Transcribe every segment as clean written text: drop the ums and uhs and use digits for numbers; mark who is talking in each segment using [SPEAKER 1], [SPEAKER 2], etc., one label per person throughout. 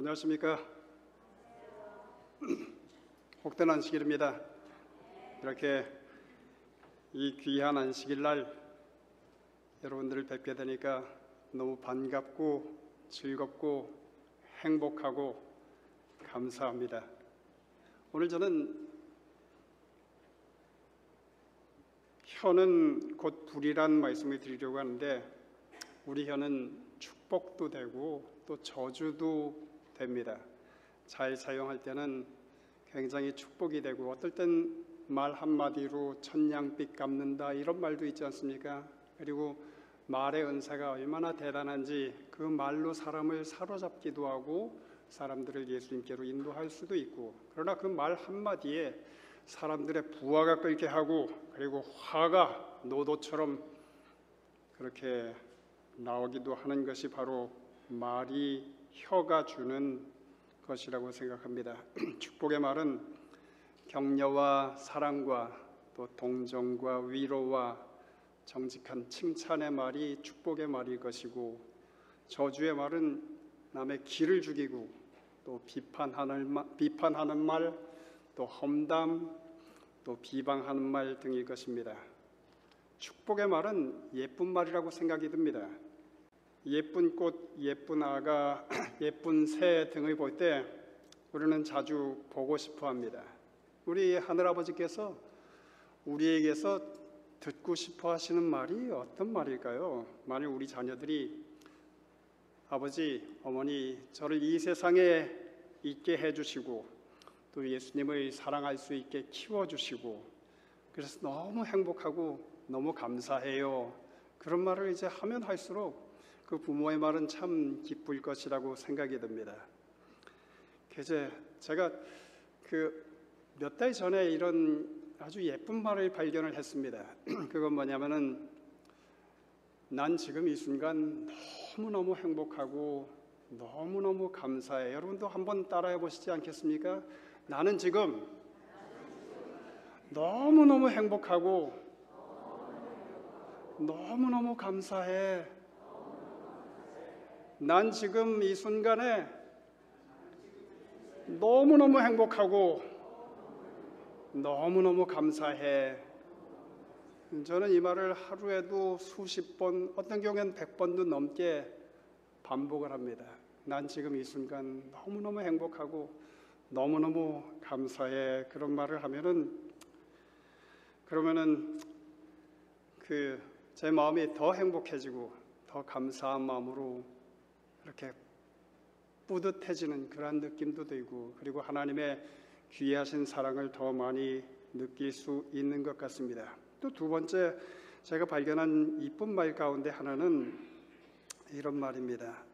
[SPEAKER 1] 안녕하십니까. 복된 안식일입니다. 이렇게 이 귀한 안식일 날 여러분들을 뵙게 되니까 너무 반갑고 즐겁고 행복하고 감사합니다. 오늘 저는 혀는 곧 불이란 말씀을 드리려고 하는데, 우리 혀는 축복도 되고 또 저주도 됩니다. 잘 사용할 때는 굉장히 축복이 되고, 어떨 땐 말 한마디로 천냥빚 갚는다 이런 말도 있지 않습니까? 그리고 말의 은사가 얼마나 대단한지 그 말로 사람을 사로잡기도 하고 사람들을 예수님께로 인도할 수도 있고, 그러나 그 말 한마디에 사람들의 부하가 끓게 하고, 그리고 화가 노도처럼 그렇게 나오기도 하는 것이 바로 말이, 혀가 주는 것이라고 생각합니다. 축복의 말은 격려와 사랑과 또 동정과 위로와 정직한 칭찬의 말이 축복의 말일 것이고, 저주의 말은 남의 기를 죽이고 또 비판하는 말, 또 험담, 또 비방하는 말 등일 것입니다. 축복의 말은 예쁜 말이라고 생각이 듭니다. 예쁜 꽃, 예쁜 아가, 예쁜 새 등을 볼 때 우리는 자주 보고 싶어 합니다. 우리 하늘아버지께서 우리에게서 듣고 싶어 하시는 말이 어떤 말일까요? 만일 우리 자녀들이 아버지, 어머니, 저를 이 세상에 있게 해주시고 또 예수님을 사랑할 수 있게 키워주시고, 그래서 너무 행복하고 너무 감사해요, 그런 말을 이제 하면 할수록 그 부모의 말은 참 기쁠 것이라고 생각이 듭니다. 제가 몇 달 전에 이런 아주 예쁜 말을 발견을 했습니다. 그건 뭐냐면은, 난 지금 이 순간 너무너무 행복하고 너무너무 감사해. 여러분도 한번 따라해 보시지 않겠습니까? 나는 지금 너무너무 행복하고 너무너무 감사해. 난 지금 이 순간에 너무너무 행복하고 너무너무 감사해. 저는 이 말을 하루에도 수십 번, 어떤 경우에는 100번도 넘게 반복을 합니다. 난 지금 이 순간 너무너무 행복하고 너무너무 감사해. 그런 말을 그러면은 제 마음이 더 행복해지고 더 감사한 마음으로 이렇게 뿌듯해지는 그러한 느낌도 들고, 그리고 하나님의 귀하신 사랑을 더 많이 느낄 수 있는 것 같습니다. 또 두 번째 제가 발견한 이쁜 말 가운데 하나는 이런 말입니다.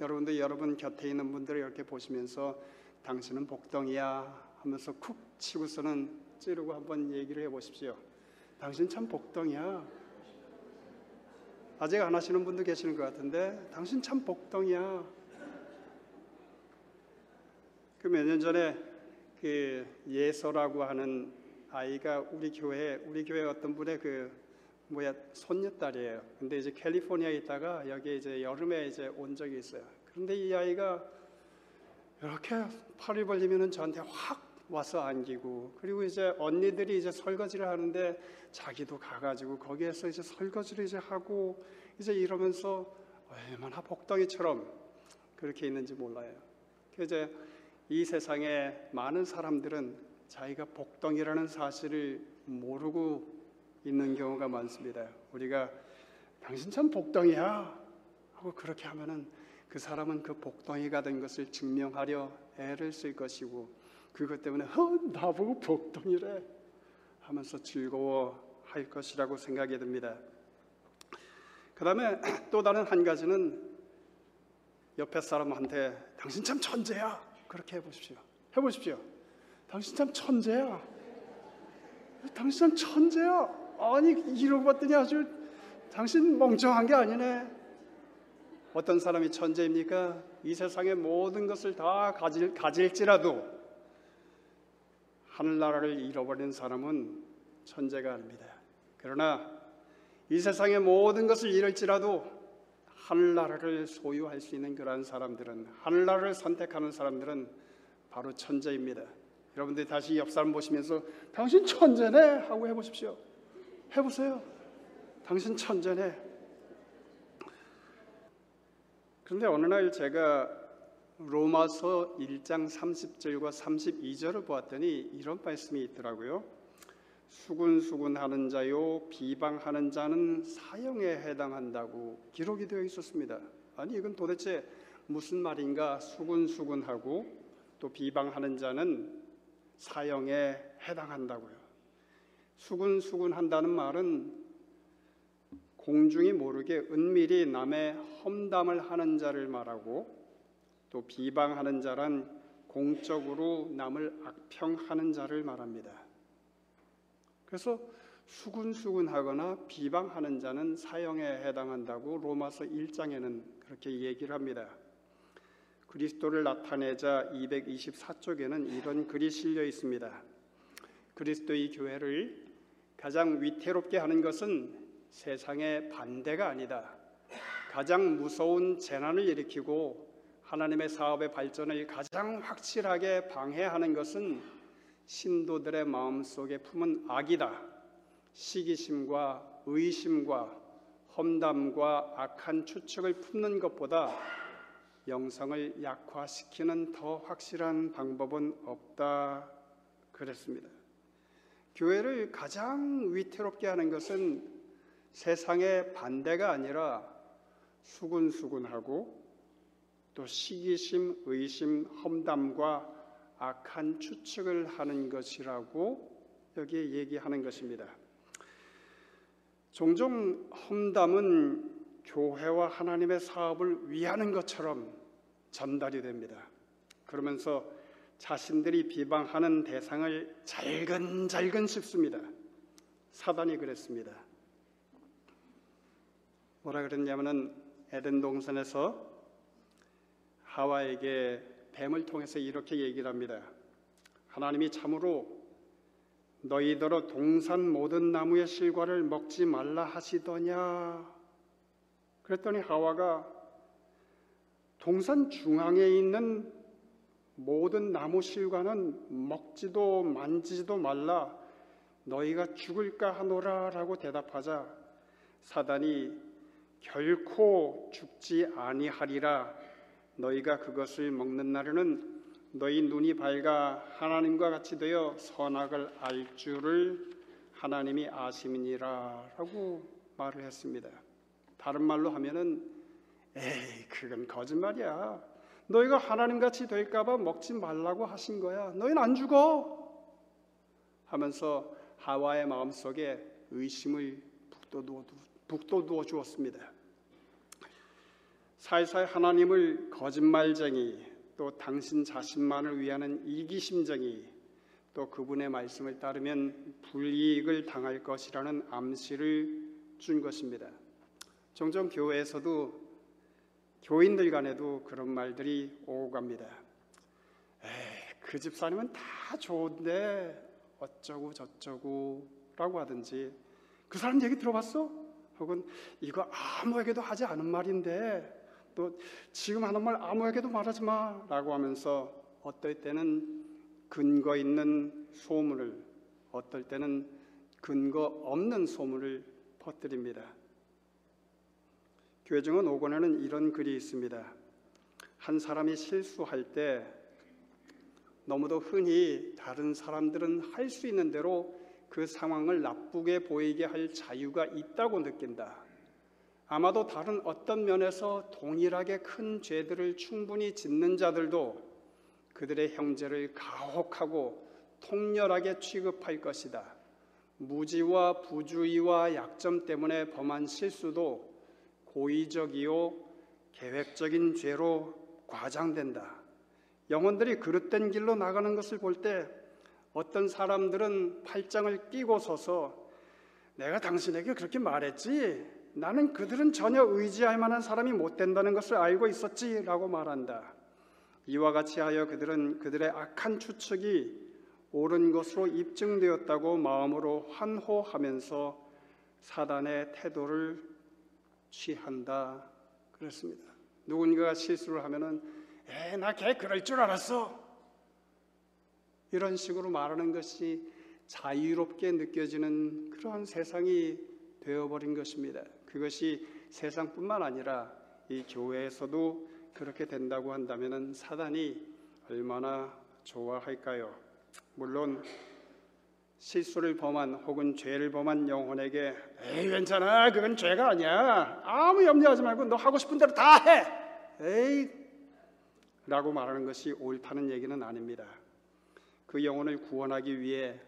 [SPEAKER 1] 여러분도 여러분 곁에 있는 분들을 이렇게 보시면서 당신은 복덩이야 하면서 쿡 치고서는 찌르고 한번 얘기를 해보십시오. 당신 참 복덩이야. 아직 안 하시는 분도 계시는 것 같은데, 당신 참 복덩이야. 몇 년 전에 예서라고 하는 아이가 우리 교회 어떤 분의 손녀딸이에요. 근데 이제 캘리포니아에 있다가 여기 이제 여름에 이제 온 적이 있어요. 그런데 이 아이가 이렇게 팔을 벌리면은 저한테 확 와서 안기고, 그리고 이제 언니들이 이제 설거지를 하는데 자기도 가가지고 거기에서 이제 설거지를 이제 하고, 이제 이러면서 얼마나 복덩이처럼 그렇게 있는지 몰라요. 이제 이 세상에 많은 사람들은 자기가 복덩이라는 사실을 모르고 있는 경우가 많습니다. 우리가 당신 참 복덩이야 하고 그렇게 하면은 그 사람은 그 복덩이가 된 것을 증명하려 애를 쓸 것이고, 그것 때문에 나보고 복덩이래 하면서 즐거워할 것이라고 생각이 듭니다. 그 다음에 또 다른 한 가지는 옆에 사람한테 당신 참 천재야 그렇게 해보십시오. 당신 참 천재야. 당신 참 천재야. 아니, 이러고 봤더니 아주 당신 멍청한 게 아니네. 어떤 사람이 천재입니까? 이 세상의 모든 것을 다 가질지라도 하늘나라를 잃어버린 사람은 천재가 아닙니다. 그러나 이 세상의 모든 것을 잃을지라도 하늘나라를 소유할 수 있는 그러한 사람들은, 하늘나라를 선택하는 사람들은 바로 천재입니다. 여러분들이 다시 옆 사람 보시면서 당신 천재네 하고 해보십시오. 해보세요. 당신 천재네. 그런데 어느 날 제가 로마서 1장 30절과 32절을 보았더니 이런 말씀이 있더라고요. 수군수군하는 자요 비방하는 자는 사형에 해당한다고 기록이 되어 있었습니다. 아니 이건 도대체 무슨 말인가? 수군수군하고 또 비방하는 자는 사형에 해당한다고요. 수군수군한다는 말은 공중이 모르게 은밀히 남의 험담을 하는 자를 말하고, 또 비방하는 자란 공적으로 남을 악평하는 자를 말합니다. 그래서 수군수군하거나 비방하는 자는 사형에 해당한다고 로마서 1장에는 그렇게 얘기를 합니다. 그리스도를 나타내자 224쪽에는 이런 글이 실려 있습니다. 그리스도의 교회를 가장 위태롭게 하는 것은 세상의 반대가 아니다. 가장 무서운 재난을 일으키고 하나님의 사업의 발전을 가장 확실하게 방해하는 것은 신도들의 마음속에 품은 악이다. 시기심과 의심과 험담과 악한 추측을 품는 것보다 영성을 약화시키는 더 확실한 방법은 없다 그랬습니다. 교회를 가장 위태롭게 하는 것은 세상의 반대가 아니라 수군수군하고 또 시기심, 의심, 험담과 악한 추측을 하는 것이라고 여기에 얘기하는 것입니다. 종종 험담은 교회와 하나님의 사업을 위하는 것처럼 전달이 됩니다. 그러면서 자신들이 비방하는 대상을 잘근잘근 씹습니다. 사단이 그랬습니다. 뭐라 그랬냐면은 에덴 동산에서 하와에게 뱀을 통해서 이렇게 얘기를 합니다. 하나님이 참으로 너희더러 동산 모든 나무의 실과를 먹지 말라 하시더냐. 그랬더니 하와가 동산 중앙에 있는 모든 나무 실과는 먹지도 만지지도 말라, 너희가 죽을까 하노라 라고 대답하자 사단이 결코 죽지 아니하리라, 너희가 그것을 먹는 날에는 너희 눈이 밝아 하나님과 같이 되어 선악을 알 줄을 하나님이 아심이니라 라고 말을 했습니다. 다른 말로 하면은 에이 그건 거짓말이야. 너희가 하나님같이 될까 봐 먹지 말라고 하신 거야. 너희는 안 죽어. 하면서 하와의 마음속에 의심을 북돋워 주었습니다. 살살 하나님을 거짓말쟁이, 또 당신 자신만을 위하는 이기심쟁이, 또 그분의 말씀을 따르면 불이익을 당할 것이라는 암시를 준 것입니다. 종종 교회에서도 교인들 간에도 그런 말들이 오고 갑니다. 그 집사님은 다 좋은데 어쩌고 저쩌고 라고 하든지, 그 사람 얘기 들어봤어? 혹은 이거 아무에게도 하지 않은 말인데 또 지금 하는 말 아무에게도 말하지 마 라고 하면서 어떨 때는 근거 있는 소문을, 어떨 때는 근거 없는 소문을 퍼뜨립니다. 교회증언 5권에는 이런 글이 있습니다. 한 사람이 실수할 때 너무도 흔히 다른 사람들은 할 수 있는 대로 그 상황을 나쁘게 보이게 할 자유가 있다고 느낀다. 아마도 다른 어떤 면에서 동일하게 큰 죄들을 충분히 짓는 자들도 그들의 형제를 가혹하고 통렬하게 취급할 것이다. 무지와 부주의와 약점 때문에 범한 실수도 고의적이요 계획적인 죄로 과장된다. 영혼들이 그릇된 길로 나가는 것을 볼 때 어떤 사람들은 팔짱을 끼고 서서 내가 당신에게 그렇게 말했지, 나는 그들은 전혀 의지할 만한 사람이 못 된다는 것을 알고 있었지 라고 말한다. 이와 같이 하여 그들은 그들의 악한 추측이 옳은 것으로 입증되었다고 마음으로 환호하면서 사단의 태도를 취한다 그렇습니다. 누군가가 실수를 하면은 나 걔 그럴 줄 알았어. 이런 식으로 말하는 것이 자유롭게 느껴지는 그러한 세상이 되어버린 것입니다. 그것이 세상뿐만 아니라 이 교회에서도 그렇게 된다고 한다면 사단이 얼마나 좋아할까요? 물론 실수를 범한 혹은 죄를 범한 영혼에게 괜찮아, 그건 죄가 아니야, 아무 염려하지 말고 너 하고 싶은 대로 다 해 라고 말하는 것이 옳다는 얘기는 아닙니다. 그 영혼을 구원하기 위해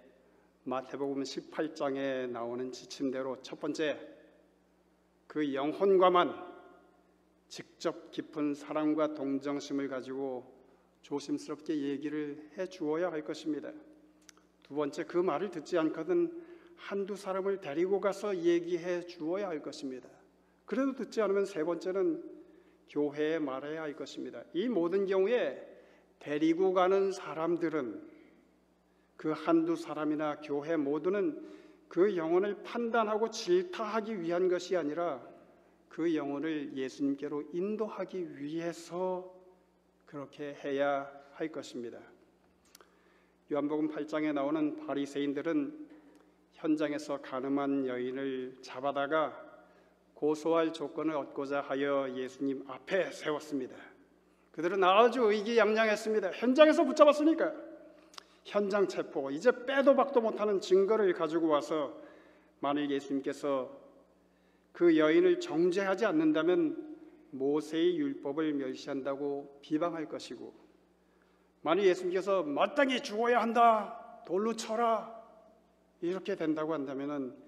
[SPEAKER 1] 마태복음 18장에 나오는 지침대로 첫 번째, 그 영혼과만 직접 깊은 사랑과 동정심을 가지고 조심스럽게 얘기를 해 주어야 할 것입니다. 두 번째, 그 말을 듣지 않거든 한두 사람을 데리고 가서 얘기해 주어야 할 것입니다. 그래도 듣지 않으면 세 번째는 교회에 말해야 할 것입니다. 이 모든 경우에 데리고 가는 사람들은, 그 한두 사람이나 교회 모두는 그 영혼을 판단하고 질타하기 위한 것이 아니라 그 영혼을 예수님께로 인도하기 위해서 그렇게 해야 할 것입니다. 요한복음 8장에 나오는 바리새인들은 현장에서 가늠한 여인을 잡아다가 고소할 조건을 얻고자 하여 예수님 앞에 세웠습니다. 그들은 아주 의기양양했습니다. 현장에서 붙잡았으니까 현장 체포, 이제 빼도 박도 못하는 증거를 가지고 와서 만일 예수님께서 그 여인을 정죄하지 않는다면 모세의 율법을 멸시한다고 비방할 것이고, 만일 예수님께서 마땅히 죽어야 한다, 돌로 쳐라, 이렇게 된다고 한다면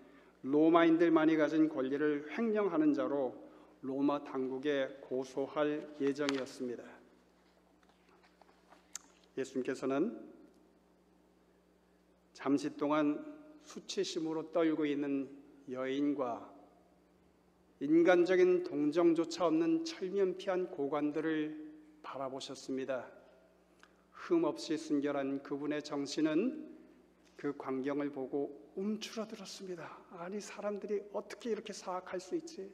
[SPEAKER 1] 로마인들만이 가진 권리를 횡령하는 자로 로마 당국에 고소할 예정이었습니다. 예수님께서는 잠시 동안 수치심으로 떨고 있는 여인과 인간적인 동정조차 없는 철면피한 고관들을 바라보셨습니다. 흠없이 순결한 그분의 정신은 그 광경을 보고 움츠러들었습니다. 아니, 사람들이 어떻게 이렇게 사악할 수 있지?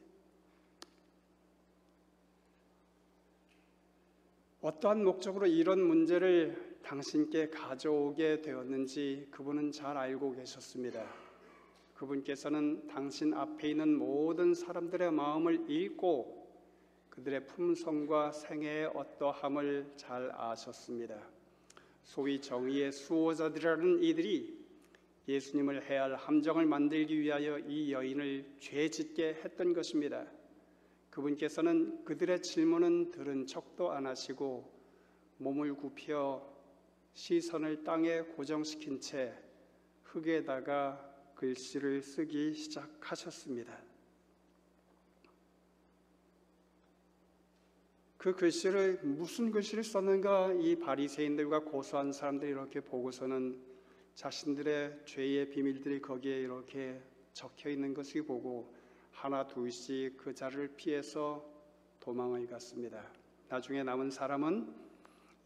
[SPEAKER 1] 어떠한 목적으로 이런 문제를 당신께 가져오게 되었는지 그분은 잘 알고 계셨습니다. 그분께서는 당신 앞에 있는 모든 사람들의 마음을 읽고 그들의 품성과 생애의 어떠함을 잘 아셨습니다. 소위 정의의 수호자들이라는 이들이 예수님을 해할 함정을 만들기 위하여 이 여인을 죄짓게 했던 것입니다. 그분께서는 그들의 질문은 들은 척도 안 하시고 몸을 굽혀 시선을 땅에 고정시킨 채 흙에다가 글씨를 쓰기 시작하셨습니다. 그 글씨를, 무슨 글씨를 썼는가, 이 바리새인들과 고소한 사람들이 이렇게 보고서는 자신들의 죄의 비밀들이 거기에 이렇게 적혀 있는 것을 보고 하나 둘씩 그 자리를 피해서 도망을 갔습니다. 나중에 남은 사람은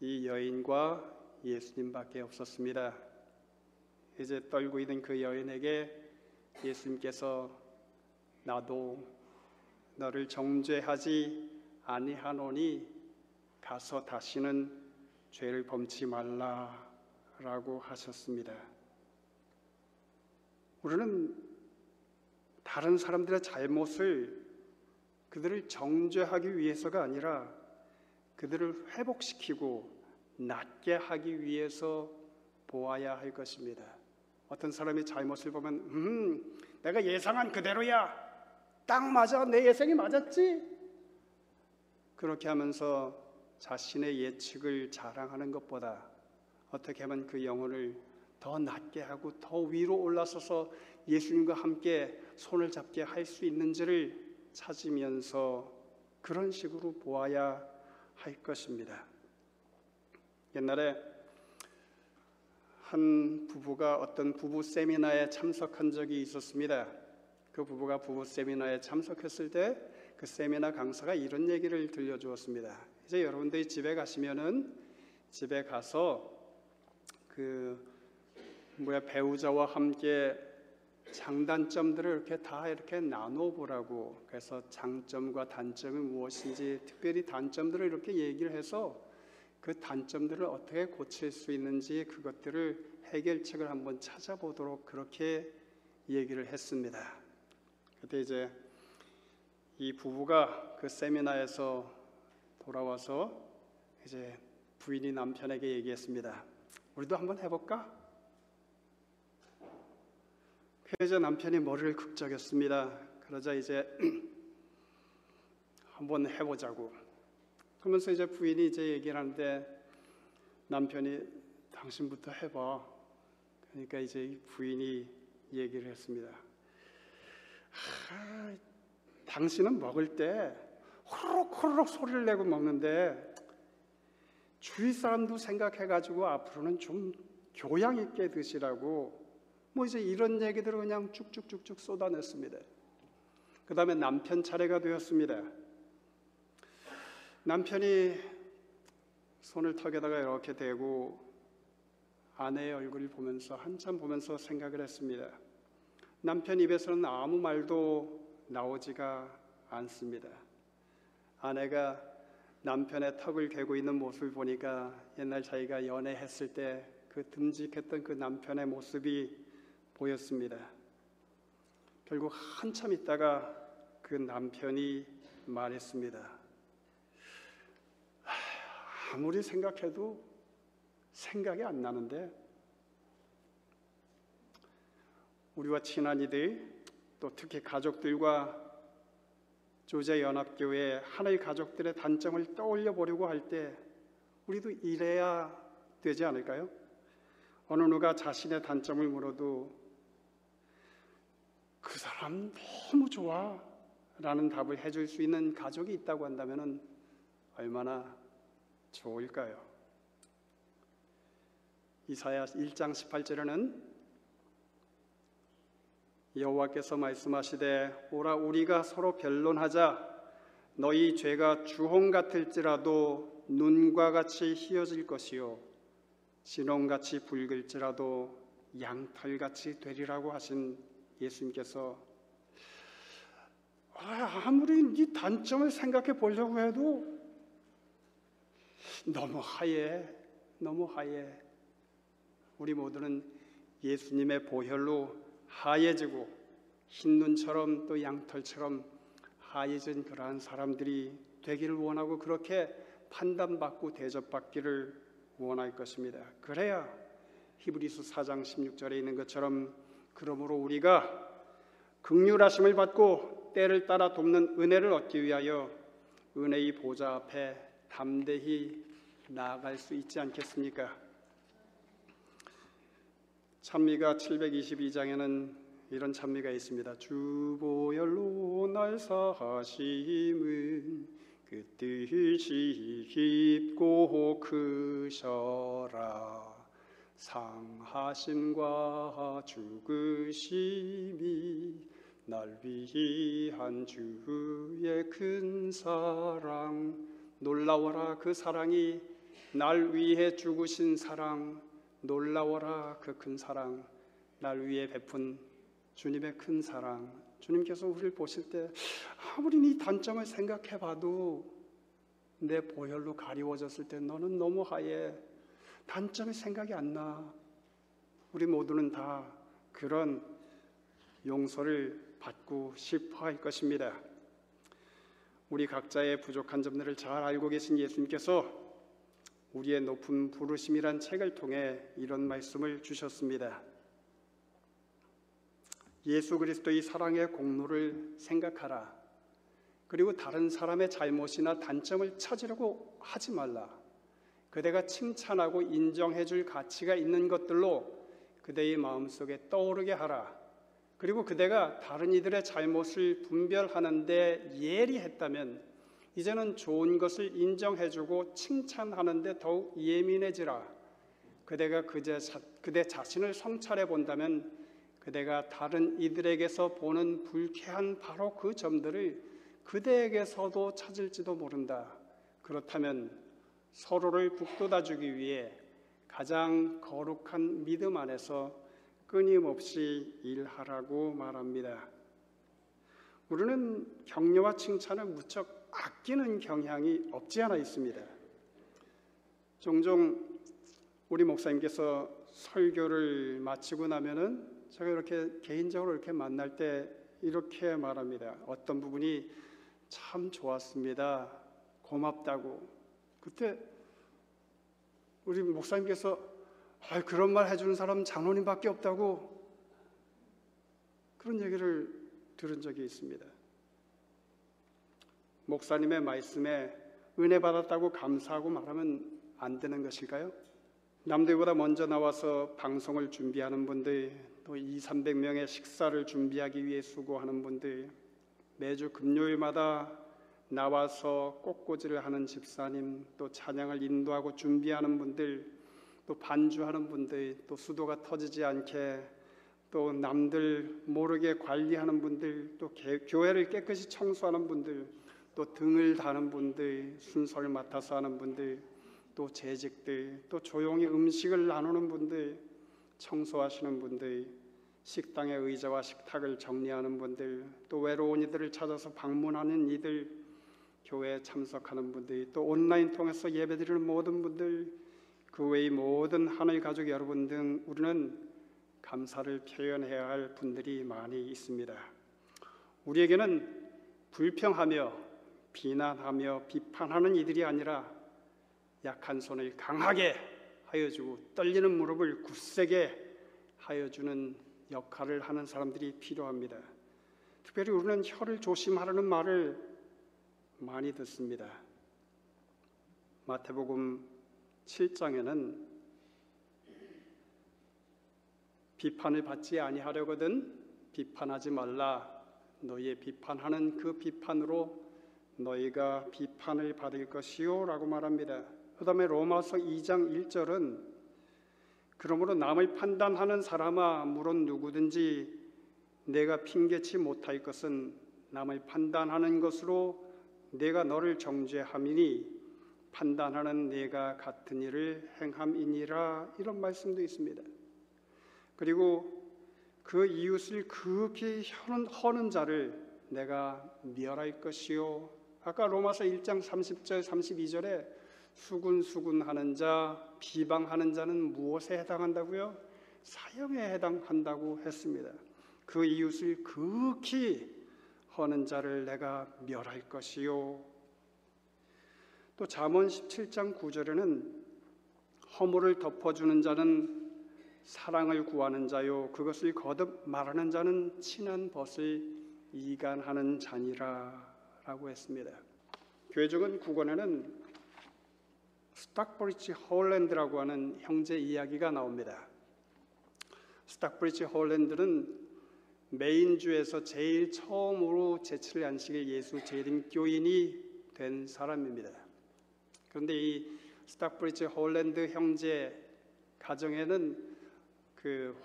[SPEAKER 1] 이 여인과 예수님밖에 없었습니다. 이제 떨고 있는 그 여인에게 예수님께서 나도 너를 정죄하지 아니하노니 가서 다시는 죄를 범치 말라라고 하셨습니다. 우리는 다른 사람들의 잘못을 그들을 정죄하기 위해서가 아니라 그들을 회복시키고 낫게 하기 위해서 보아야 할 것입니다. 어떤 사람이 잘못을 보면 내가 예상한 그대로야, 딱 맞아, 내 예상이 맞았지, 그렇게 하면서 자신의 예측을 자랑하는 것보다 어떻게 하면 그 영혼을 더 낫게 하고 더 위로 올라서서 예수님과 함께 손을 잡게 할 수 있는지를 찾으면서 그런 식으로 보아야 할 것입니다. 옛날에 한 부부가 어떤 부부 세미나에 참석한 적이 있었습니다. 그 부부가 부부 세미나에 참석했을 때 그 세미나 강사가 이런 얘기를 들려주었습니다. 이제 여러분들이 집에 가시면은 집에 가서 배우자와 함께 장단점들을 이렇게 다 이렇게 나눠 보라고. 그래서 장점과 단점이 무엇인지, 특별히 단점들을 이렇게 얘기를 해서 그 단점들을 어떻게 고칠 수 있는지 그것들을 해결책을 한번 찾아보도록 그렇게 얘기를 했습니다. 그때 이제 이 부부가 그 세미나에서 돌아와서 이제 부인이 남편에게 얘기했습니다. 우리도 한번 해볼까? 그래서 남편이 머리를 극적였습니다. 그러자 이제 한번 해보자고. 그러면서 이제 부인이 이제 얘기를 하는데 남편이 당신부터 해봐. 그러니까 이제 이 부인이 얘기를 했습니다. 당신은 먹을 때 호로록 소리를 내고 먹는데 주위 사람도 생각해가지고 앞으로는 좀 교양 있게 드시라고 뭐 이제 이런 얘기들을 그냥 쭉쭉쭉쭉 쏟아냈습니다. 그 다음에 남편 차례가 되었습니다. 남편이 손을 턱에다가 이렇게 대고 아내의 얼굴을 보면서 한참 보면서 생각을 했습니다. 남편 입에서는 아무 말도 나오지가 않습니다. 아내가 남편의 턱을 괴고 있는 모습을 보니까 옛날 자기가 연애했을 때 그 듬직했던 그 남편의 모습이 보였습니다. 결국 한참 있다가 그 남편이 말했습니다. 아무리 생각해도 생각이 안 나는데 우리와 친한 이들 또 특히 가족들과 조제연합교회 하나의 가족들의 단점을 떠올려 보려고 할 때 우리도 이래야 되지 않을까요? 어느 누가 자신의 단점을 물어도 그 사람 너무 좋아 라는 답을 해줄 수 있는 가족이 있다고 한다면 얼마나 좋을까요? 이사야 1장 18절에는 여호와께서 말씀하시되 오라 우리가 서로 변론하자. 너희 죄가 주홍 같을지라도 눈과 같이 희어질 것이요 진홍같이 붉을지라도 양털같이 되리라고 하신 예수님께서 아무리 네 단점을 생각해 보려고 해도 너무 하얘. 우리 모두는 예수님의 보혈로 하얘지고 흰 눈처럼 또 양털처럼 하얘진 그러한 사람들이 되기를 원하고 그렇게 판단받고 대접받기를 원할 것입니다. 그래야 히브리서 4장 16절에 있는 것처럼 그러므로 우리가 긍휼하심을 받고 때를 따라 돕는 은혜를 얻기 위하여 은혜의 보좌 앞에 담대히 나아갈 수 있지 않겠습니까? 찬미가 722장에는 이런 찬미가 있습니다. 주 보혈로 날 사하심은 그 뜻이 깊고 크셔라. 상하심과 죽으심이 날 위한 주의 큰 사랑. 놀라워라 그 사랑이 날 위해 죽으신 사랑. 놀라워라 그 큰 사랑. 날 위해 베푼 주님의 큰 사랑. 주님께서 우리를 보실 때 아무리 네 단점을 생각해봐도 내 보혈로 가리워졌을 때 너는 너무 하얘. 단점이 생각이 안 나. 우리 모두는 다 그런 용서를 받고 싶어 할 것입니다. 우리 각자의 부족한 점들을 잘 알고 계신 예수님께서 우리의 높은 부르심이란 책을 통해 이런 말씀을 주셨습니다. 예수 그리스도의 사랑의 공로를 생각하라. 그리고 다른 사람의 잘못이나 단점을 찾으려고 하지 말라. 그대가 칭찬하고 인정해 줄 가치가 있는 것들로 그대의 마음속에 떠오르게 하라. 그리고 그대가 다른 이들의 잘못을 분별하는 데 예리했다면 이제는 좋은 것을 인정해 주고 칭찬하는 데 더욱 예민해지라. 그대가 그대 자신을 성찰해 본다면 그대가 다른 이들에게서 보는 불쾌한 바로 그 점들을 그대에게서도 찾을지도 모른다. 그렇다면 서로를 북돋아주기 위해 가장 거룩한 믿음 안에서 끊임없이 일하라고 말합니다. 우리는 격려와 칭찬을 무척 아끼는 경향이 없지 않아 있습니다. 종종 우리 목사님께서 설교를 마치고 나면은 제가 이렇게 개인적으로 이렇게 만날 때 이렇게 말합니다. 어떤 부분이 참 좋았습니다. 고맙다고. 그때 우리 목사님께서 그런 말 해주는 사람 장로님밖에 없다고 그런 얘기를 들은 적이 있습니다. 목사님의 말씀에 은혜 받았다고 감사하고 말하면 안 되는 것일까요? 남들보다 먼저 나와서 방송을 준비하는 분들, 또 200~300명의 식사를 준비하기 위해 수고하는 분들, 매주 금요일마다 나와서 꽃꽂이를 하는 집사님, 또 찬양을 인도하고 준비하는 분들, 또 반주하는 분들, 또 수도가 터지지 않게 또 남들 모르게 관리하는 분들, 또 교회를 깨끗이 청소하는 분들, 또 등을 다는 분들, 순서를 맡아서 하는 분들, 또 재직들, 또 조용히 음식을 나누는 분들, 청소하시는 분들, 식당의 의자와 식탁을 정리하는 분들, 또 외로운 이들을 찾아서 방문하는 이들, 교회에 참석하는 분들, 또 온라인 통해서 예배드리는 모든 분들, 그 외의 모든 하늘 가족 여러분 등 우리는 감사를 표현해야 할 분들이 많이 있습니다. 우리에게는 불평하며 비난하며 비판하는 이들이 아니라 약한 손을 강하게 하여주고 떨리는 무릎을 굳세게 하여주는 역할을 하는 사람들이 필요합니다. 특별히 우리는 혀를 조심하라는 말을 많이 듣습니다. 마태복음 7장에는 비판을 받지 아니하려거든 비판하지 말라. 너희의 비판하는 그 비판으로 너희가 비판을 받을 것이요 라고 말합니다. 그 다음에 로마서 2장 1절은 그러므로 남을 판단하는 사람아 물론 누구든지 내가 핑계치 못할 것은 남을 판단하는 것으로 내가 너를 정죄함이니 판단하는 내가 같은 일을 행함이니라. 이런 말씀도 있습니다. 그리고 그 이웃을 극히 허는 자를 내가 멸할 것이요. 아까 로마서 1장 30절 32절에 수군수군하는 자, 비방하는 자는 무엇에 해당한다고요? 사형에 해당한다고 했습니다. 그 이웃을 극히 허는 자를 내가 멸할 것이요. 또 잠언 17장 9절에는 허물을 덮어주는 자는 사랑을 구하는 자요 그것을 거듭 말하는 자는 친한 벗을 이간하는 자니라 라고 했습니다. 교회적인 국어에는 스탁브리지 홀랜드라고 하는 형제 이야기가 나옵니다. 스탁브리지 홀랜드는 메인주에서 제일 처음으로 제7 안식일 예수 재림교인이 된 사람입니다. 그런데 이 스탁브리지 홀랜드 형제 가정에는 그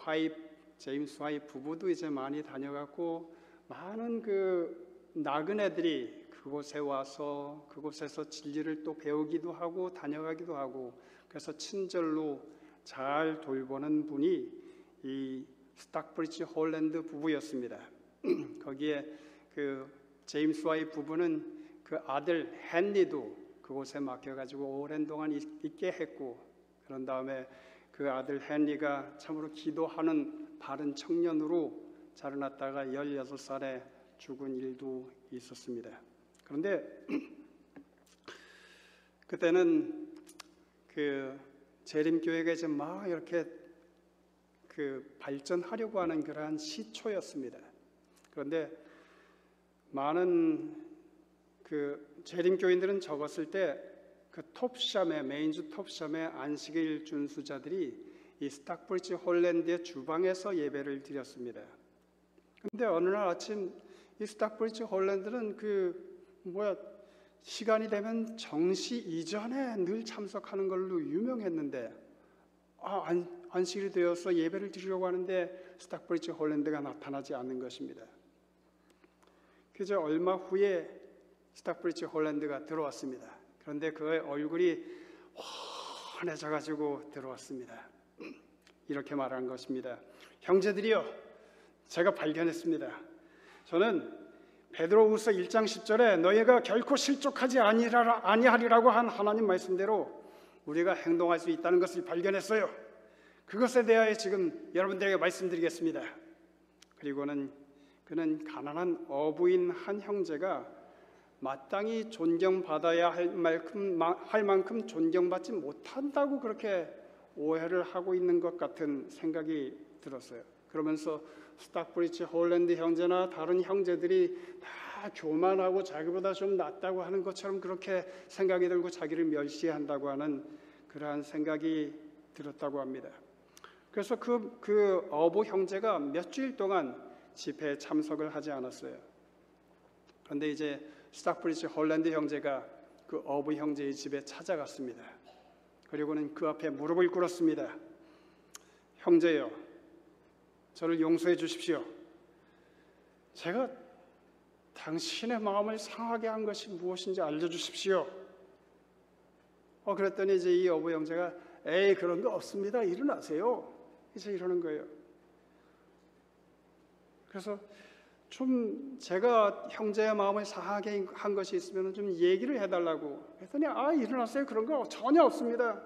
[SPEAKER 1] 제임스 화이 부부도 이제 많이 다녀갔고 많은 그 나그네들이 그곳에 와서 그곳에서 진리를 또 배우기도 하고 다녀가기도 하고 그래서 친절로 잘 돌보는 분이 이 스탁브리지 홀랜드 부부였습니다. 거기에 그 제임스 화이 부부는 그 아들 헨리도 그곳에 맡겨가지고 오랜 동안 있게 했고 그런 다음에 그 아들 헨리가 참으로 기도하는 바른 청년으로 자라났다가 16살에 죽은 일도 있었습니다. 그런데 그때는 그 재림교회가 이제 막 이렇게 그 발전하려고 하는 그러한 시초였습니다. 그런데 많은 그 재림교인들은 적었을 때 그 톱샴에 메인주 톱샴의 안식일 준수자들이 이 스탁브리지 홀랜드의 주방에서 예배를 드렸습니다. 그런데 어느 날 아침 이 스탁브리지 홀랜드는 시간이 되면 정시 이전에 늘 참석하는 걸로 유명했는데 안식일이 되어서 예배를 드리려고 하는데 스탁브리지 홀랜드가 나타나지 않는 것입니다. 그저 얼마 후에 스탁브리지 홀랜드가 들어왔습니다. 그런데 그의 얼굴이 환해져 가지고 들어왔습니다. 이렇게 말한 것입니다. 형제들이여, 제가 발견했습니다. 저는 베드로후서 1장 10절에 너희가 결코 실족하지 아니하리라고 한 하나님 말씀대로 우리가 행동할 수 있다는 것을 발견했어요. 그것에 대하여 지금 여러분들에게 말씀드리겠습니다. 그리고는 그는 가난한 어부인 한 형제가 마땅히 존경받아야 할 만큼 존경받지 못한다고 그렇게 오해를 하고 있는 것 같은 생각이 들었어요. 그러면서 스탁브리치 홀랜드 형제나 다른 형제들이 다 교만하고 자기보다 좀 낫다고 하는 것처럼 그렇게 생각이 들고 자기를 멸시한다고 하는 그러한 생각이 들었다고 합니다. 그래서 그 어부 형제가 몇 주일 동안 집회에 참석을 하지 않았어요. 그런데 이제 스탁브리치 홀랜드 형제가 그 어부 형제의 집에 찾아갔습니다. 그리고는 그 앞에 무릎을 꿇었습니다. 형제여, 저를 용서해 주십시오. 제가 당신의 마음을 상하게 한 것이 무엇인지 알려주십시오. 그랬더니 이제 이 어부 형제가 에이, 그런 거 없습니다. 일어나세요. 이제 이러는 거예요. 그래서 좀 제가 형제의 마음을 상하게 한 것이 있으면 좀 얘기를 해달라고 했더니 일어나세요. 그런 거 전혀 없습니다.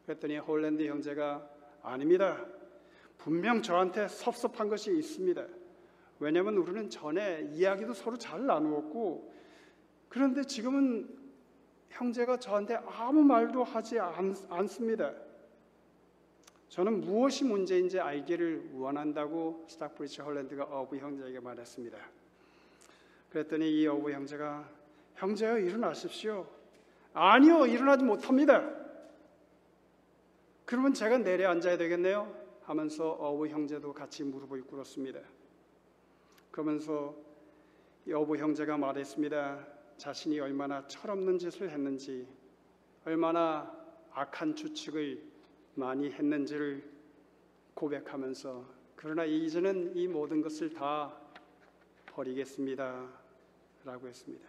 [SPEAKER 1] 그랬더니 홀랜드 형제가 아닙니다. 분명 저한테 섭섭한 것이 있습니다. 왜냐하면 우리는 전에 이야기도 서로 잘 나누었고, 그런데 지금은 형제가 저한테 아무 말도 하지 않습니다. 저는 무엇이 문제인지 알기를 원한다고 스탁브리치 홀랜드가 어부 형제에게 말했습니다. 그랬더니 이 어부 형제가 형제여, 일어나십시오. 아니요, 일어나지 못합니다. 그러면 제가 내려앉아야 되겠네요 하면서 어부 형제도 같이 무릎을 꿇었습니다. 그러면서 이 어부 형제가 말했습니다. 자신이 얼마나 철없는 짓을 했는지, 얼마나 악한 추측을 많이 했는지를 고백하면서, 그러나 이제는 이 모든 것을 다 버리겠습니다 라고 했습니다.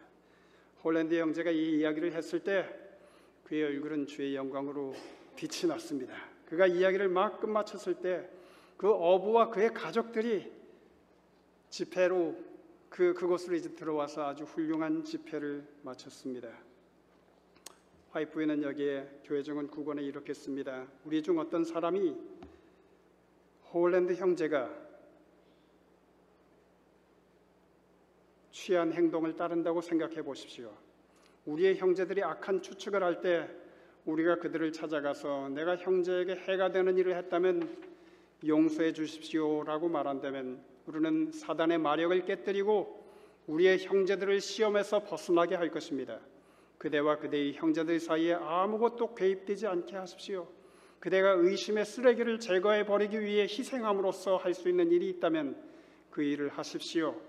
[SPEAKER 1] 홀랜드 형제가 이 이야기를 했을 때 그의 얼굴은 주의 영광으로 빛이 났습니다. 그가 이야기를 막 끝마쳤을 때 그 어부와 그의 가족들이 집회로 그곳으로 이제 들어와서 아주 훌륭한 집회를 마쳤습니다. 화이트부에는 여기에 교회 증언 9권에 이렇게 씁니다. 우리 중 어떤 사람이 홀랜드 형제가 취한 행동을 따른다고 생각해 보십시오. 우리의 형제들이 악한 추측을 할 때 우리가 그들을 찾아가서 내가 형제에게 해가 되는 일을 했다면 용서해 주십시오라고 말한다면 우리는 사단의 마력을 깨뜨리고 우리의 형제들을 시험에서 벗어나게 할 것입니다. 그대와 그대의 형제들 사이에 아무것도 개입되지 않게 하십시오. 그대가 의심의 쓰레기를 제거해 버리기 위해 희생함으로써 할 수 있는 일이 있다면 그 일을 하십시오.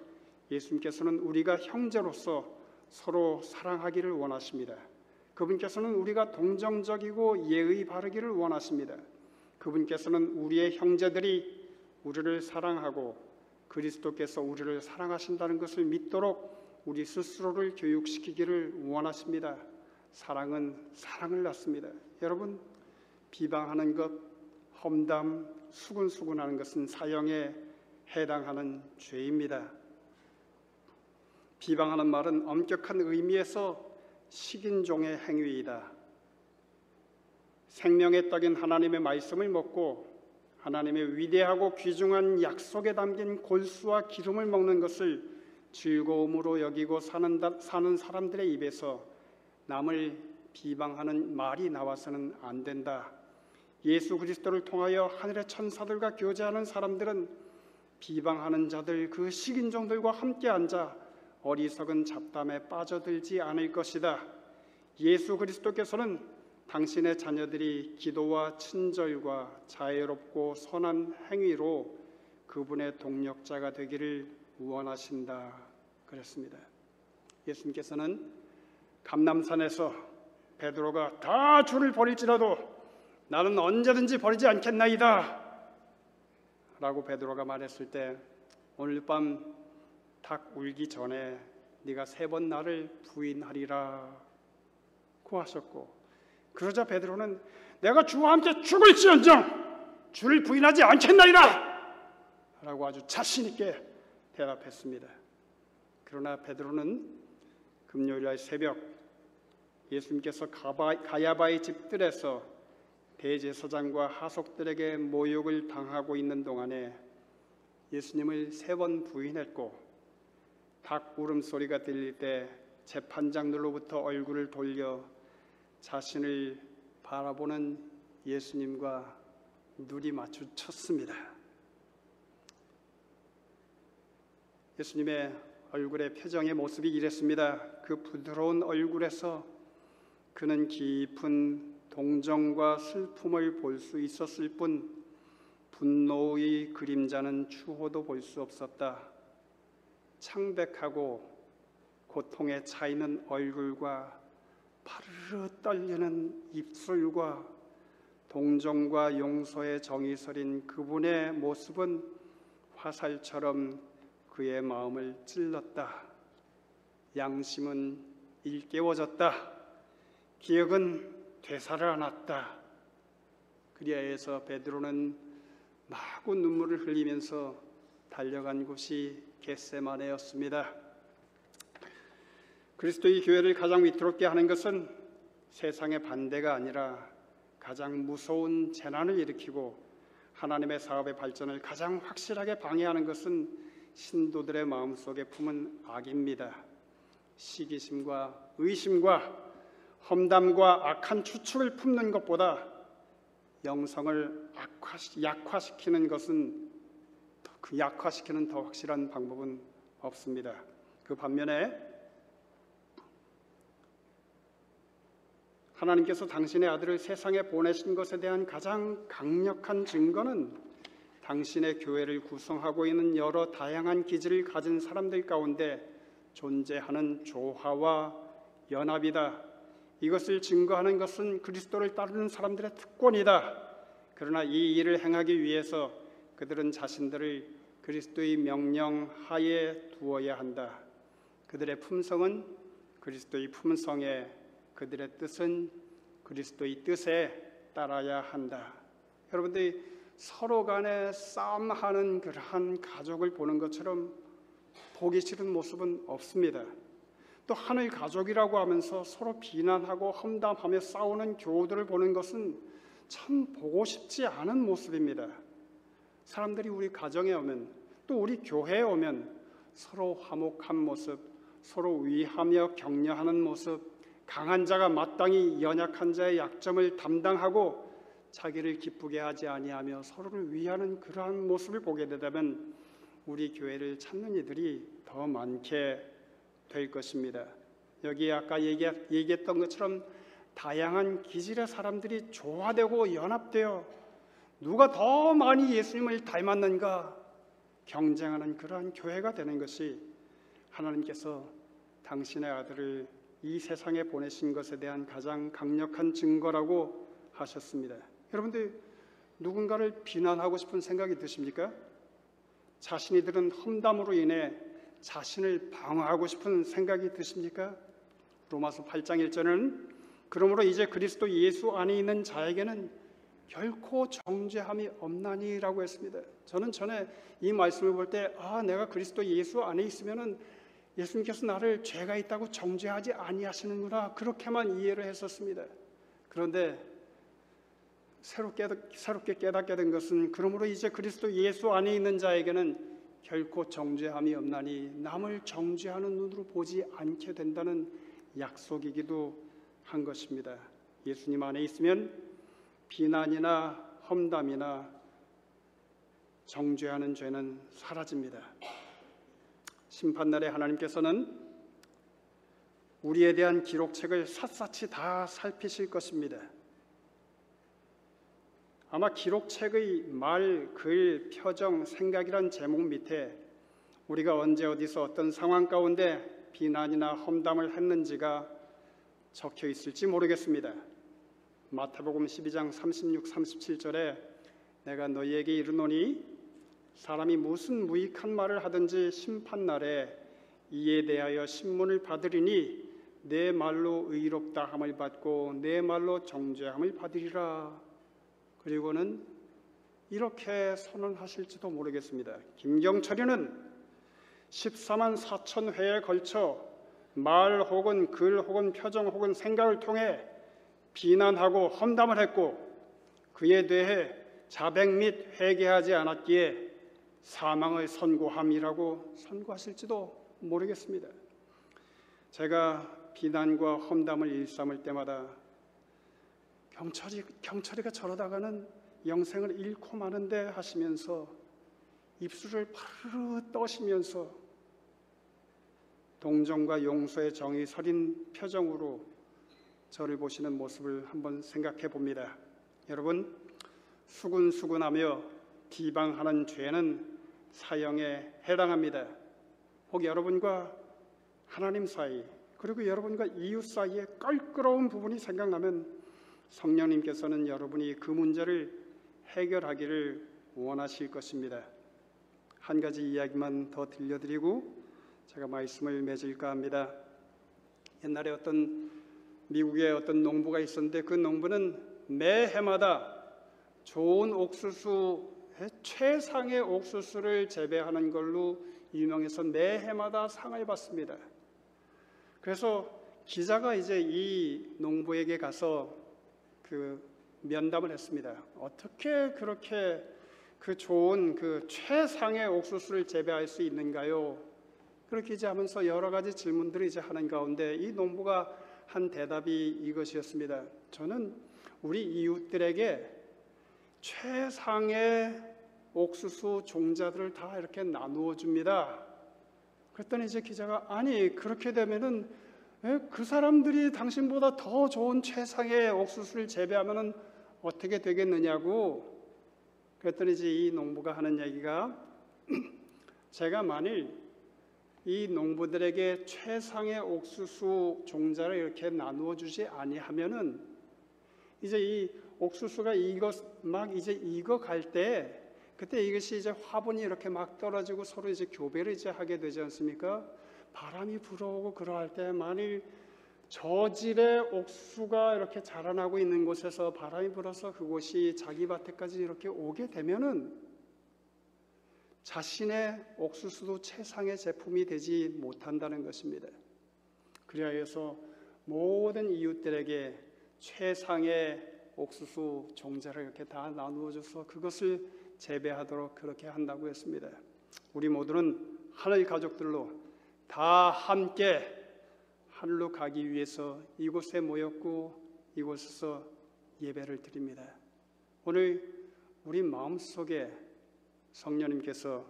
[SPEAKER 1] 예수님께서는 우리가 형제로서 서로 사랑하기를 원하십니다. 그분께서는 우리가 동정적이고 예의 바르기를 원하십니다. 그분께서는 우리의 형제들이 우리를 사랑하고 그리스도께서 우리를 사랑하신다는 것을 믿도록 우리 스스로를 교육시키기를 원하십니다. 사랑은 사랑을 낳습니다. 여러분, 비방하는 것, 험담, 수군수군하는 것은 사형에 해당하는 죄입니다. 비방하는 말은 엄격한 의미에서 식인종의 행위이다. 생명의 떡인 하나님의 말씀을 먹고 하나님의 위대하고 귀중한 약속에 담긴 골수와 기름을 먹는 것을 즐거움으로 여기고 사는 사람들의 입에서 남을 비방하는 말이 나와서는 안 된다. 예수 그리스도를 통하여 하늘의 천사들과 교제하는 사람들은 비방하는 자들, 그 식인종들과 함께 앉아 어리석은 잡담에 빠져들지 않을 것이다. 예수 그리스도께서는 당신의 자녀들이 기도와 친절과 자애롭고 선한 행위로 그분의 동력자가 되기를 원하신다 그랬습니다. 예수님께서는 감람산에서 베드로가 다 주를 버릴지라도 나는 언제든지 버리지 않겠나이다 라고 베드로가 말했을 때 오늘 밤 닭 울기 전에 네가 3번 나를 부인하리라 고 하셨고, 그러자 베드로는 내가 주와 함께 죽을지언정 주를 부인하지 않겠나이다 라고 아주 자신 있게 대답했습니다. 그러나 베드로는 금요일날 새벽 예수님께서 가야바의 집들에서 대제사장과 하속들에게 모욕을 당하고 있는 동안에 예수님을 3번 부인했고 닭 울음소리가 들릴 때 재판장들로부터 얼굴을 돌려 자신을 바라보는 예수님과 눈이 마주쳤습니다. 예수님의 얼굴의 표정의 모습이 이랬습니다. 그 부드러운 얼굴에서 그는 깊은 동정과 슬픔을 볼 수 있었을 뿐 분노의 그림자는 추호도 볼 수 없었다. 창백하고 고통에 차이는 얼굴과 파르르 떨리는 입술과 동정과 용서의 정이 서린 그분의 모습은 화살처럼 그의 마음을 찔렀다. 양심은 일깨워졌다. 기억은 되살아났다. 그리하여서 베드로는 마구 눈물을 흘리면서 달려간 곳이 겟세마네였습니다. 그리스도의 교회를 가장 위태롭게 하는 것은 세상의 반대가 아니라 가장 무서운 재난을 일으키고 하나님의 사업의 발전을 가장 확실하게 방해하는 것은 신도들의 마음속에 품은 악입니다. 시기심과 의심과 험담과 악한 추측을 품는 것보다 영성을 약화시키는 것은 약화시키는 더 확실한 방법은 없습니다. 그 반면에 하나님께서 당신의 아들을 세상에 보내신 것에 대한 가장 강력한 증거는 당신의 교회를 구성하고 있는 여러 다양한 기질을 가진 사람들 가운데 존재하는 조화와 연합이다. 이것을 증거하는 것은 그리스도를 따르는 사람들의 특권이다. 그러나 이 일을 행하기 위해서 그들은 자신들을 그리스도의 명령 하에 두어야 한다. 그들의 품성은 그리스도의 품성에, 그들의 뜻은 그리스도의 뜻에 따라야 한다. 여러분들이 서로 간에 싸움하는 그러한 가족을 보는 것처럼 보기 싫은 모습은 없습니다. 또 하늘 가족이라고 하면서 서로 비난하고 험담하며 싸우는 교우들을 보는 것은 참 보고 싶지 않은 모습입니다. 사람들이 우리 가정에 오면 또 우리 교회에 오면 서로 화목한 모습, 서로 위하며 격려하는 모습, 강한 자가 마땅히 연약한 자의 약점을 담당하고 자기를 기쁘게 하지 아니하며 서로를 위하는 그러한 모습을 보게 되다면 우리 교회를 찾는 이들이 더 많게 될 것입니다. 여기 아까 얘기했던 것처럼 다양한 기질의 사람들이 조화되고 연합되어 누가 더 많이 예수님을 닮았는가 경쟁하는 그러한 교회가 되는 것이 하나님께서 당신의 아들을 이 세상에 보내신 것에 대한 가장 강력한 증거라고 하셨습니다. 여러분들 누군가를 비난하고 싶은 생각이 드십니까? 자신이 들은 험담으로 인해 자신을 방어하고 싶은 생각이 드십니까? 로마서 8장 1절은 그러므로 이제 그리스도 예수 안에 있는 자에게는 결코 정죄함이 없나니라고 했습니다. 저는 전에 이 말씀을 볼 때 내가 그리스도 예수 안에 있으면은 예수님께서 나를 죄가 있다고 정죄하지 아니하시는구나 그렇게만 이해를 했었습니다. 그런데 새롭게 깨닫게 된 것은 그러므로 이제 그리스도 예수 안에 있는 자에게는 결코 정죄함이 없나니 남을 정죄하는 눈으로 보지 않게 된다는 약속이기도 한 것입니다. 예수님 안에 있으면 비난이나 험담이나 정죄하는 죄는 사라집니다. 심판날에 하나님께서는 우리에 대한 기록책을 샅샅이 다 살피실 것입니다. 아마 기록책의 말, 글, 표정, 생각이란 제목 밑에 우리가 언제 어디서 어떤 상황 가운데 비난이나 험담을 했는지가 적혀 있을지 모르겠습니다. 마태복음 12장 36, 37절에 내가 너희에게 이르노니 사람이 무슨 무익한 말을 하든지 심판날에 이에 대하여 신문을 받으리니 내 말로 의롭다 함을 받고 내 말로 정죄함을 받으리라. 그리고는 이렇게 선언하실지도 모르겠습니다. 김경철이는 14만 4천 회에 걸쳐 말 혹은 글 혹은 표정 혹은 생각을 통해 비난하고 험담을 했고 그에 대해 자백 및 회개하지 않았기에 사망을 선고함이라고 선고하실지도 모르겠습니다. 제가 비난과 험담을 일삼을 때마다 경철이가 저러다가는 영생을 잃고 마는데 하시면서 입술을 파르르 떠시면서 동정과 용서의 정이 서린 표정으로 저를 보시는 모습을 한번 생각해 봅니다. 여러분, 수군수군하며 비방하는 죄는 사형에 해당합니다. 혹 여러분과 하나님 사이 그리고 여러분과 이웃 사이에 껄끄러운 부분이 생각나면 성령님께서는 여러분이 그 문제를 해결하기를 원하실 것입니다. 한 가지 이야기만 더 들려드리고 제가 말씀을 맺을까 합니다. 옛날에 미국의 어떤 농부가 있었는데 그 농부는 매해마다 좋은 옥수수의 최상의 옥수수를 재배하는 걸로 유명해서 매해마다 상을 받습니다. 그래서 기자가 이제 이 농부에게 가서 그 면담을 했습니다. 어떻게 그렇게 그 좋은 그 최상의 옥수수를 재배할 수 있는가요? 그렇게 이제 하면서 여러 가지 질문들을 이제 하는 가운데 이 농부가 한 대답이 이것이었습니다. 저는 우리 이웃들에게 최상의 옥수수 종자들을 다 이렇게 나누어 줍니다. 그랬더니 이제 기자가 아니 그렇게 되면은 그 사람들이 당신보다 더 좋은 최상의 옥수수를 재배하면은 어떻게 되겠느냐고. 그랬더니 이제 이 농부가 하는 얘기가 제가 만일 이 농부들에게 최상의 옥수수 종자를 이렇게 나누어 주지 아니하면은 이제 이 옥수수가 이제 익어갈 때 그때 이것이 이제 화분이 이렇게 막 떨어지고 서로 이제 교배를 이제 하게 되지 않습니까? 바람이 불어오고 그러할 때 만일 저질의 옥수수가 이렇게 자라나고 있는 곳에서 바람이 불어서 그곳이 자기 밭에까지 이렇게 오게 되면은 자신의 옥수수도 최상의 제품이 되지 못한다는 것입니다. 그리하여서 모든 이웃들에게 최상의 옥수수 종자를 이렇게 다 나누어줘서 그것을 재배하도록 그렇게 한다고 했습니다. 우리 모두는 하나님 가족들로 다 함께 하늘로 가기 위해서 이곳에 모였고 이곳에서 예배를 드립니다. 오늘 우리 마음속에 성령님께서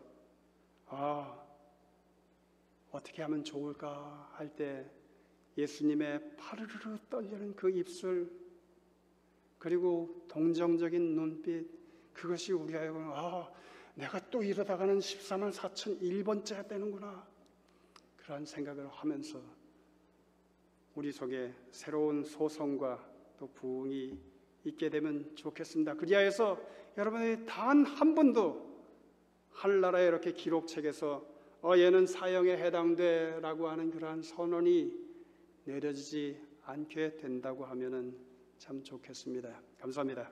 [SPEAKER 1] 어떻게 하면 좋을까 할 때 예수님의 파르르르 떨리는 그 입술 그리고 동정적인 눈빛 그것이 우리가 내가 또 이러다가는 14만 4천 1번째가 되는구나 그런 생각을 하면서 우리 속에 새로운 소성과 또 부흥이 있게 되면 좋겠습니다. 그리하여서 여러분이 단 한 번도 하늘나라에 이렇게 기록책에서 얘는 사형에 해당돼 라고 하는 그러한 선언이 내려지지 않게 된다고 하면은 참 좋겠습니다. 감사합니다.